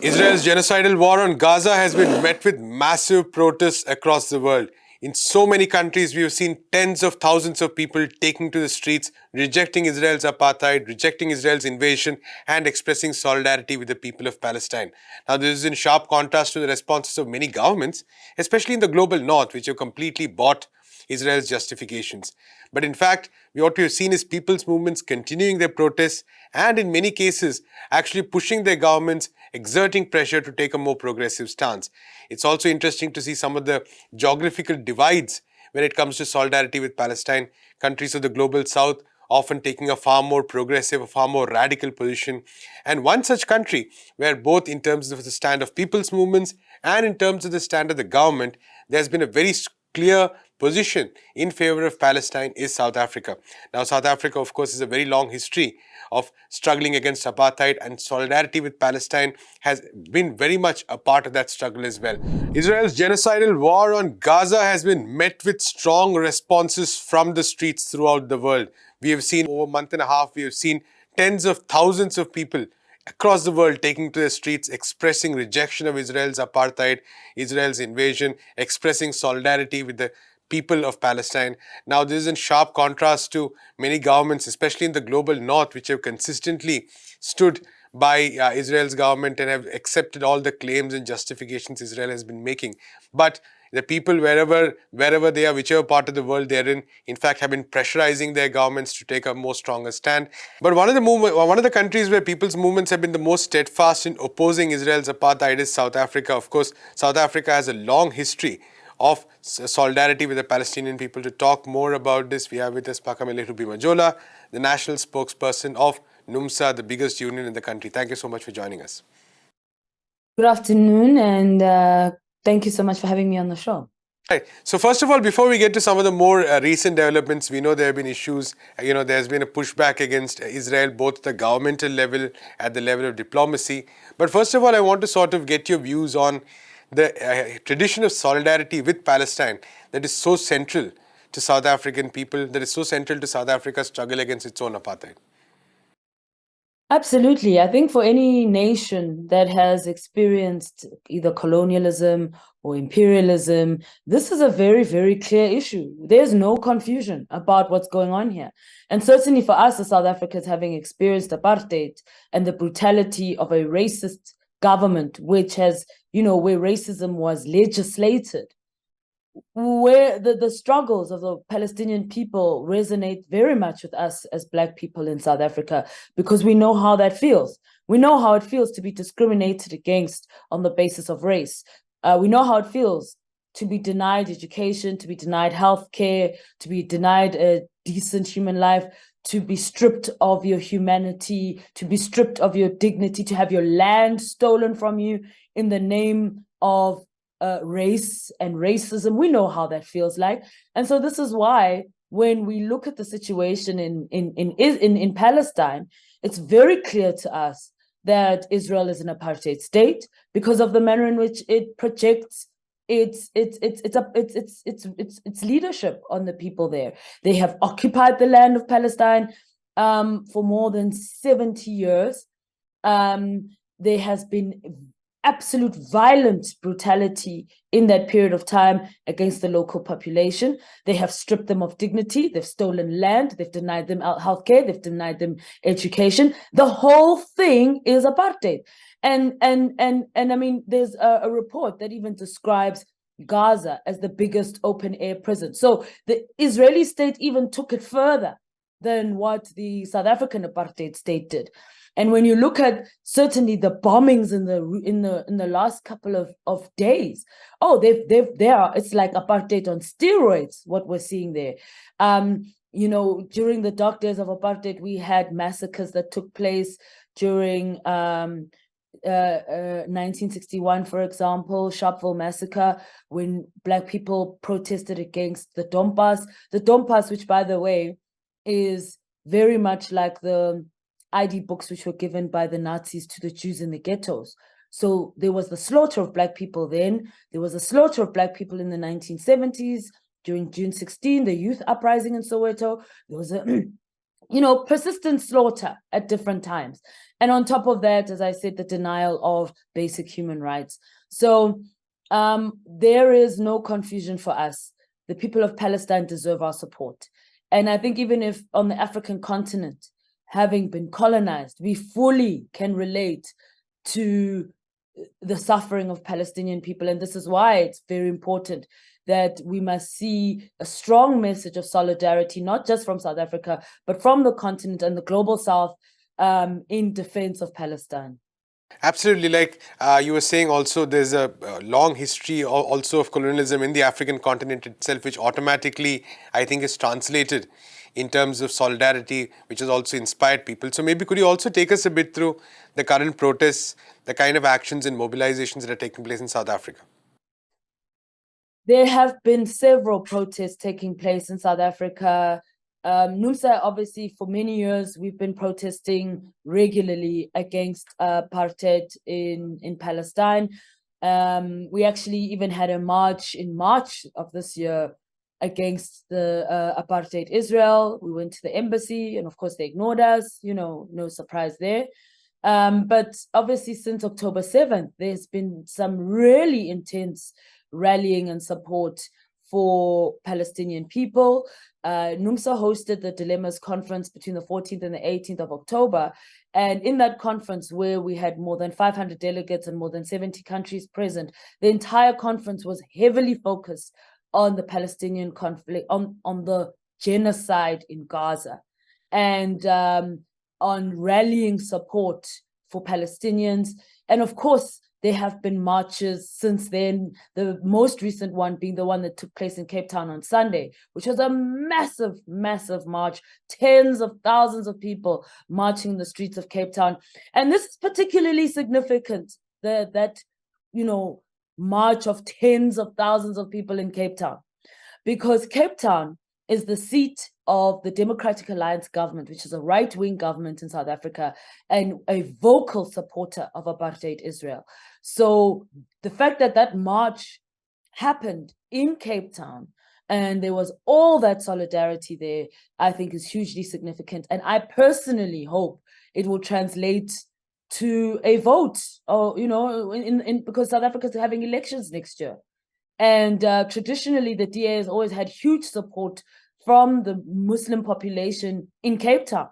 Israel's genocidal war on Gaza has been met with massive protests across the world. In so many countries, we have seen tens of thousands of people taking to the streets, rejecting Israel's apartheid, rejecting Israel's invasion, and expressing solidarity with the people of Palestine. Now, this is in sharp contrast to the responses of many governments, especially in the global north, which have completely bought Israel's justifications. But in fact, what we have seen is people's movements continuing their protests and in many cases actually pushing their governments, exerting pressure to take a more progressive stance. It's also interesting to see some of the geographical divides when it comes to solidarity with Palestine. Countries of the global south often taking a far more progressive, a far more radical position. And one such country where both in terms of the stand of people's movements and in terms of the stand of the government, there's been a very clear position in favor of Palestine is South Africa. Now, South Africa, of course, is a very long history of struggling against apartheid, and solidarity with Palestine has been very much a part of that struggle as well. Israel's genocidal war on Gaza has been met with strong responses from the streets throughout the world. We have seen over a month and a half, we have seen tens of thousands of people across the world taking to the streets, expressing rejection of Israel's apartheid, Israel's invasion, expressing solidarity with the people of Palestine. Now, this is in sharp contrast to many governments, especially in the global north, which have consistently stood by Israel's government and have accepted all the claims and justifications Israel has been making. But the people, wherever they are, whichever part of the world they're in fact, have been pressurizing their governments to take a more stronger stand. But one of the countries where people's movements have been the most steadfast in opposing Israel's apartheid is South Africa. Of course, South Africa has a long history of solidarity with the Palestinian people. To talk more about this, we have with us Phakamile Majola, the national spokesperson of NUMSA, the biggest union in the country. Thank you so much for joining us. Good afternoon, and thank you so much for having me on the show. Right. So first of all, before we get to some of the more recent developments, we know there have been issues. There's been a pushback against Israel, both at the governmental level, at the level of diplomacy. But first of all, I want to sort of get your views on the tradition of solidarity with Palestine that is so central to South African people, that is so central to South Africa's struggle against its own apartheid. Absolutely. I think for any nation that has experienced either colonialism or imperialism, this is a very, very clear issue. There's no confusion about what's going on here. And certainly for us as South Africans, having experienced apartheid and the brutality of a racist government, which has, where racism was legislated, where the struggles of the Palestinian people resonate very much with us as Black people in South Africa, because we know how that feels. We know how it feels to be discriminated against on the basis of race. We know how it feels to be denied education, to be denied health care, to be denied a decent human life, to be stripped of your humanity, to be stripped of your dignity, to have your land stolen from you in the name of race and racism. We know how that feels like. And so this is why when we look at the situation in Palestine, it's very clear to us that Israel is an apartheid state because of the manner in which it projects its leadership on the people there. They have occupied the land of Palestine for more than 70 years. There has been absolute violent brutality in that period of time against the local population. They have stripped them of dignity. They've stolen land. They've denied them healthcare. They've denied them education. The whole thing is apartheid. And I mean, there's a report that even describes Gaza as the biggest open air prison. So the Israeli state even took it further than what the South African apartheid state did. And when you look at certainly the bombings in the last couple of days, it's like apartheid on steroids, what we're seeing there. During the dark days of apartheid, we had massacres that took place during 1961, for example, Sharpeville massacre, when Black people protested against the Dompas. The Dompas, which, by the way, is very much like the ID books which were given by the Nazis to the Jews in the ghettos. So there was the slaughter of Black people then. There was a slaughter of Black people in the 1970s during June 16, the youth uprising in Soweto. There was a persistent slaughter at different times. And on top of that, as I said, the denial of basic human rights. So there is no confusion for us. The people of Palestine deserve our support. And I think even if on the African continent, having been colonized, we fully can relate to the suffering of Palestinian people. And this is why it's very important that we must see a strong message of solidarity, not just from South Africa, but from the continent and the global South in defense of Palestine. Absolutely. Like you were saying, also, there's a long history also of colonialism in the African continent itself, which automatically, I think, is translated in terms of solidarity, which has also inspired people. So maybe could you also take us a bit through the current protests, the kind of actions and mobilizations that are taking place in South Africa? There have been several protests taking place in South Africa. NUMSA, obviously, for many years, we've been protesting regularly against apartheid in Palestine. We actually even had a march in March of this year against the apartheid Israel. We went to the embassy, and of course, they ignored us. No surprise there. But obviously, since October 7th, there's been some really intense rallying and support for Palestinian people. NUMSA hosted the Dilemmas Conference between the 14th and the 18th of October. And in that conference, where we had more than 500 delegates and more than 70 countries present, the entire conference was heavily focused on the Palestinian conflict, on the genocide in Gaza, and on rallying support for Palestinians. And of course, there have been marches since then, the most recent one being the one that took place in Cape Town on Sunday, which was a massive, massive march, tens of thousands of people marching in the streets of Cape Town. And this is particularly significant, that march of tens of thousands of people in Cape Town, because Cape Town is the seat of the Democratic Alliance government, which is a right-wing government in South Africa and a vocal supporter of apartheid Israel. So the fact that that march happened in Cape Town and there was all that solidarity there, I think is hugely significant. And I personally hope it will translate to a vote, or, because South Africa is having elections next year. And traditionally, the DA has always had huge support from the Muslim population in Cape Town.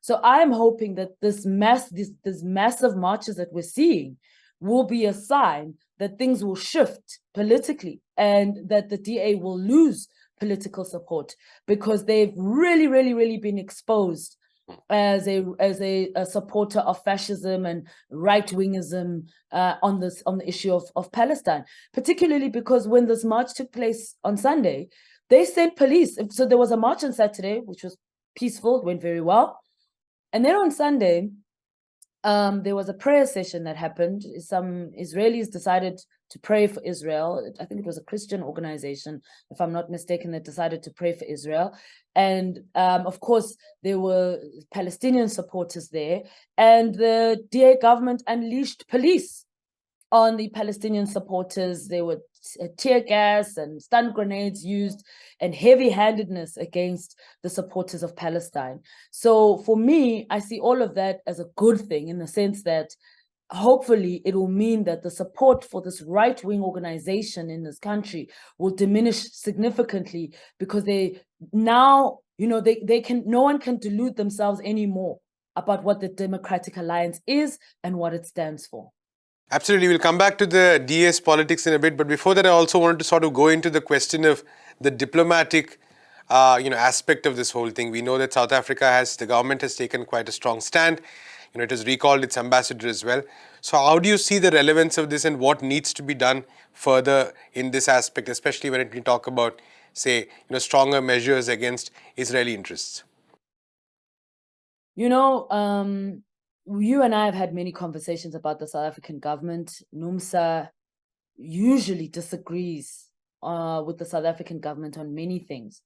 So I'm hoping that this massive marches that we're seeing will be a sign that things will shift politically and that the DA will lose political support, because they've really, really, really been exposed as a supporter of fascism and right-wingism on the issue of Palestine, particularly because when this march took place on Sunday, they sent police. So there was a march on Saturday, which was peaceful, went very well. And then on Sunday, there was a prayer session that happened. Some Israelis decided to pray for Israel. I think it was a Christian organization, if I'm not mistaken, that decided to pray for Israel. And of course, there were Palestinian supporters there. And the DA government unleashed police on the Palestinian supporters. There were tear gas and stun grenades used, and heavy-handedness against the supporters of Palestine. So for me, I see all of that as a good thing, in the sense that hopefully it will mean that the support for this right-wing organization in this country will diminish significantly, because they now, no one can delude themselves anymore about what the Democratic Alliance is and what it stands for. Absolutely. We'll come back to the DS politics in a bit. But before that, I also wanted to sort of go into the question of the diplomatic aspect of this whole thing. We know that the government has taken quite a strong stand. It has recalled its ambassador as well. So how do you see the relevance of this, and what needs to be done further in this aspect, especially when we talk about, say, stronger measures against Israeli interests? You and I have had many conversations about the South African government. NUMSA usually disagrees with the South African government on many things.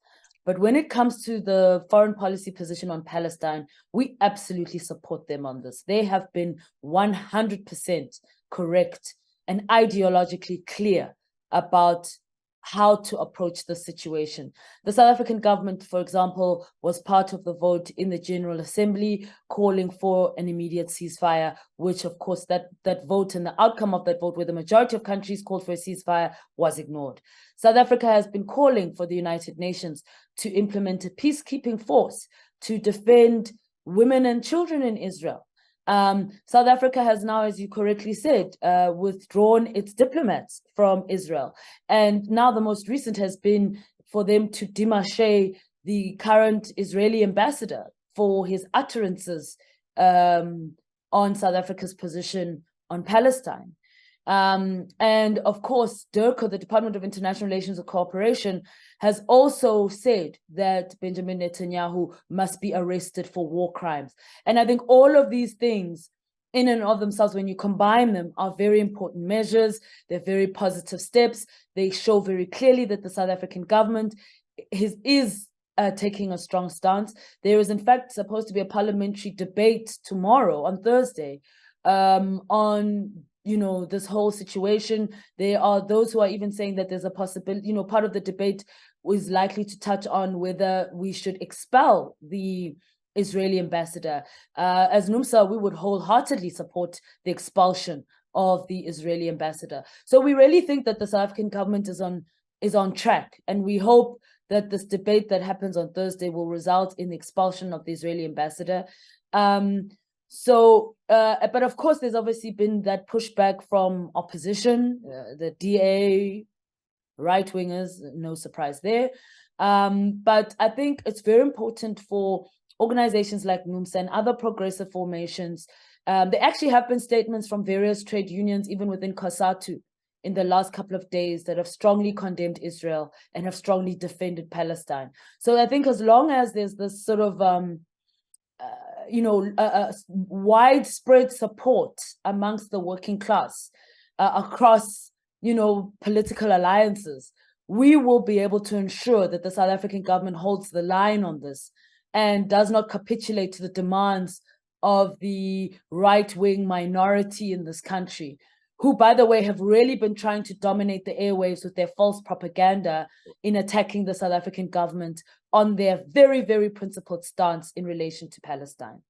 But when it comes to the foreign policy position on Palestine, we absolutely support them on this. They have been 100% correct and ideologically clear about how to approach the situation. The South African government, for example, was part of the vote in the General Assembly calling for an immediate ceasefire, which of course that vote and the outcome of that vote, where the majority of countries called for a ceasefire, was ignored. South Africa has been calling for the United Nations to implement a peacekeeping force to defend women and children in Israel. South Africa has now, as you correctly said, withdrawn its diplomats from Israel. And now the most recent has been for them to demarche the current Israeli ambassador for his utterances on South Africa's position on Palestine. And of course, DIRCO, the Department of International Relations and Cooperation, has also said that Benjamin Netanyahu must be arrested for war crimes. And I think all of these things, in and of themselves, when you combine them, are very important measures. They're very positive steps. They show very clearly that the South African government is taking a strong stance. There is, in fact, supposed to be a parliamentary debate tomorrow, on Thursday, on this whole situation. There are those who are even saying that there's a possibility, part of the debate is likely to touch on whether we should expel the Israeli ambassador. As NUMSA, we would wholeheartedly support the expulsion of the Israeli ambassador. So we really think that the South African government is on track, and we hope that this debate that happens on Thursday will result in the expulsion of the Israeli ambassador. But of course, there's obviously been that pushback from opposition, the DA, right-wingers, no surprise there. But I think it's very important for organizations like NUMSA and other progressive formations. There actually have been statements from various trade unions, even within COSATU, in the last couple of days, that have strongly condemned Israel and have strongly defended Palestine. So I think as long as there's this sort of widespread support amongst the working class across, political alliances, we will be able to ensure that the South African government holds the line on this and does not capitulate to the demands of the right-wing minority in this country, who, by the way, have really been trying to dominate the airwaves with their false propaganda in attacking the South African government on their very, very principled stance in relation to Palestine.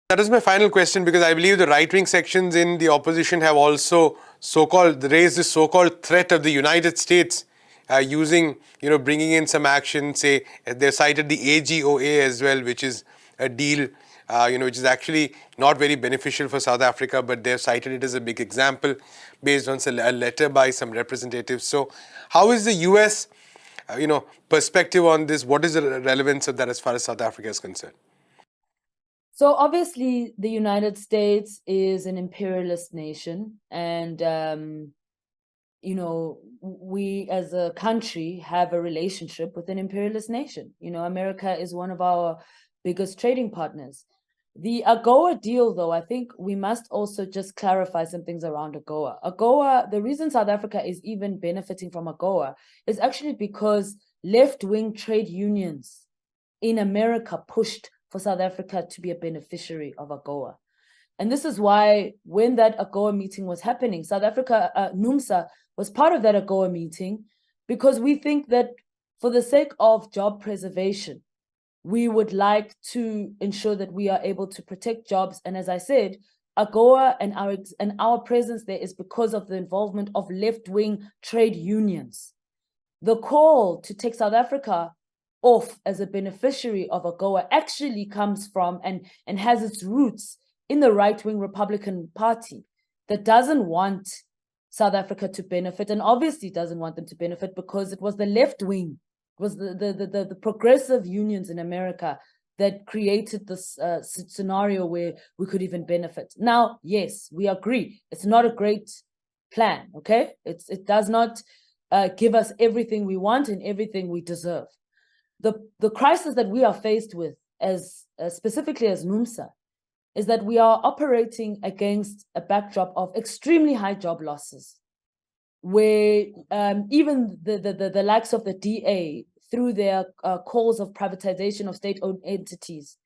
That is my final question, because I believe the right-wing sections in the opposition have also raised this so-called threat of the United States bringing in some action. Say they cited the AGOA as well, which is a deal, which is actually not very beneficial for South Africa, but they've cited it as a big example based on a letter by some representatives. So how is the US, perspective on this? What is the relevance of that as far as South Africa is concerned? So obviously, the United States is an imperialist nation, and we as a country have a relationship with an imperialist nation. America is one of our biggest trading partners. The AGOA deal, though, I think we must also just clarify some things around AGOA. AGOA, the reason South Africa is even benefiting from AGOA is actually because left-wing trade unions in America pushed for South Africa to be a beneficiary of AGOA. And this is why when that AGOA meeting was happening, South Africa, NUMSA, was part of that AGOA meeting, because we think that for the sake of job preservation, we would like to ensure that we are able to protect jobs. And as I said, AGOA and our presence there is because of the involvement of left-wing trade unions. The call to take South Africa off as a beneficiary of AGOA actually comes from and has its roots in the right-wing Republican Party that doesn't want South Africa to benefit, and obviously doesn't want them to benefit, because it was the left wing, it was the progressive unions in America that created this scenario where we could even benefit. Now, yes, we agree, it's not a great plan, okay? It does not give us everything we want and everything we deserve. The crisis that we are faced with, as specifically as NUMSA, is that we are operating against a backdrop of extremely high job losses, where even the likes of the DA, through their calls of privatization of state-owned entities,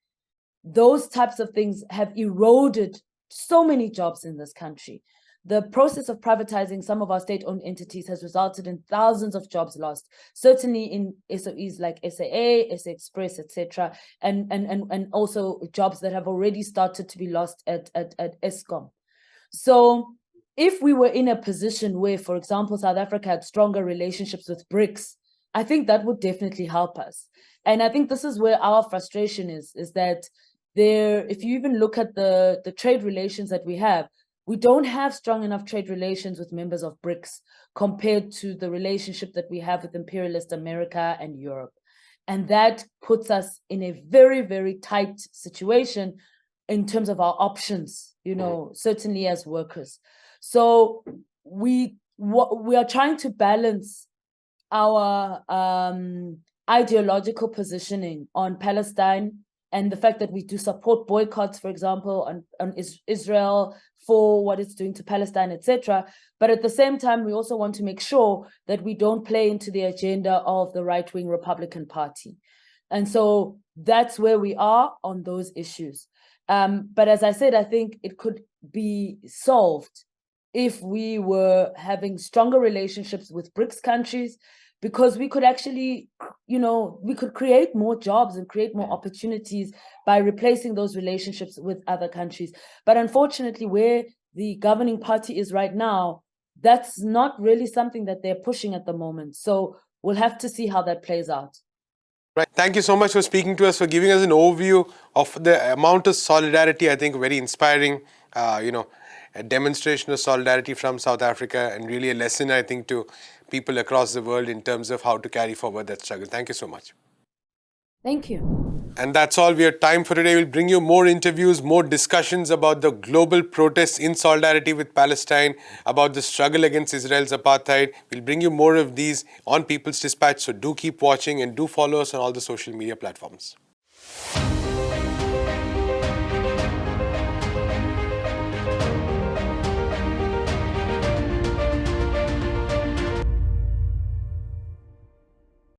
those types of things have eroded so many jobs in this country. the process of privatizing some of our state-owned entities has resulted in thousands of jobs lost, certainly in SOEs like SAA, SA Express, etc., and also jobs that have already started to be lost at Eskom. So if we were in a position where, for example, South Africa had stronger relationships with BRICS, I think that would definitely help us. And I think this is where our frustration is that if you even look at the trade relations that we don't have strong enough trade relations with members of BRICS compared to the relationship that we have with imperialist America and Europe. And that puts us in a very, very tight situation in terms of our options, certainly as workers. So we are trying to balance our ideological positioning on Palestine and the fact that we do support boycotts, for example, on Israel for what it's doing to Palestine, etc. But at the same time, we also want to make sure that we don't play into the agenda of the right-wing Republican Party. And so that's where we are on those issues. But as I said, I think it could be solved if we were having stronger relationships with BRICS countries, because we could actually, we could create more jobs and create more opportunities by replacing those relationships with other countries. But unfortunately, where the governing party is right now, that's not really something that they're pushing at the moment. So we'll have to see how that plays out. Right. Thank you so much for speaking to us, for giving us an overview of the amount of solidarity. I think very inspiring, a demonstration of solidarity from South Africa, and really a lesson, I think, to people across the world in terms of how to carry forward that struggle. Thank you so much. Thank you. And that's all we have time for today. We'll bring you more interviews, more discussions about the global protests in solidarity with Palestine, about the struggle against Israel's apartheid. We'll bring you more of these on People's Dispatch, so do keep watching and do follow us on all the social media platforms.